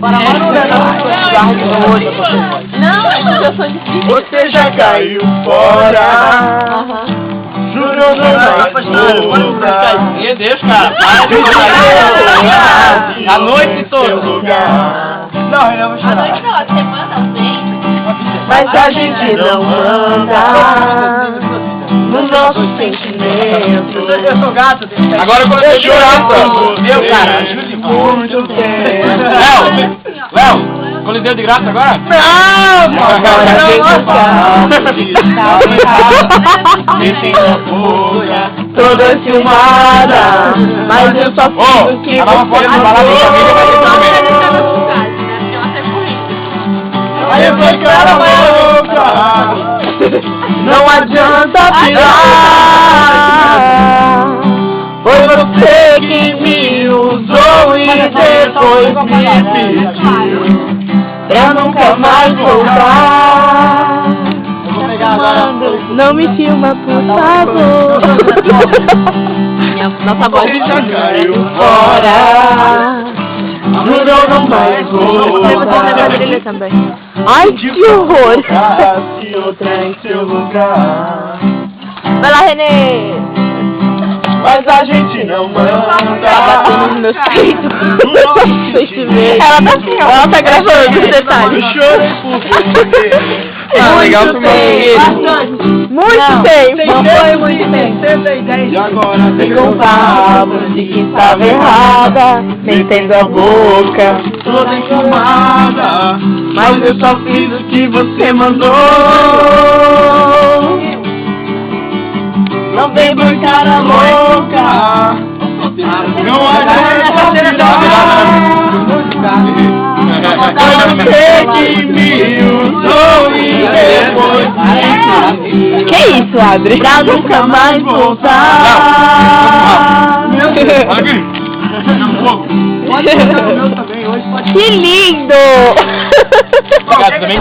Para não, eu sou difícil. Você já caiu fora. Juro não vai voltar. Meu Deus, cara. A noite toda. Não, eu vou chorar. A noite não, a semana sempre. Mas a gente não manda no nosso sentimento. Eu sou gato. Agora eu comecei a chorar, pô. Meu cara, ajude muito tempo. Léo, coliseu de graça agora? Não, agora a gente sabe. Tem uma boca toda ciumada, mas eu só fiz o que a nova folha de balada da família vai ter também. Olha pra cara, boca. Não adianta pirar. Foi você que me usou e depois me pediu pra nunca mais voltar. Não me filma, por favor. Nossa voz já caiu fora. Juro não vai voltar. também. Ai, que horror! Se outra em seu lugar. Vai lá, Renê. Mas a gente não manda. Nos meus peitos. Ela tá assim, ó. Ela tá gravando os detalhes. Chorei por você. Legal tomar Muito tempo. Não foi muito tempo. 110. E agora ficam bravos de que estava errada, metendo a boca toda enfumada. Mas eu só fiz o que você mandou. Não vem por cara louca. Não adianta Foi você que me usou e depois me. Que isso, Adri? Pra nunca mais voltar. Meu Deus. Pode botar o meu também hoje, pode. Que lindo! Obrigado, também.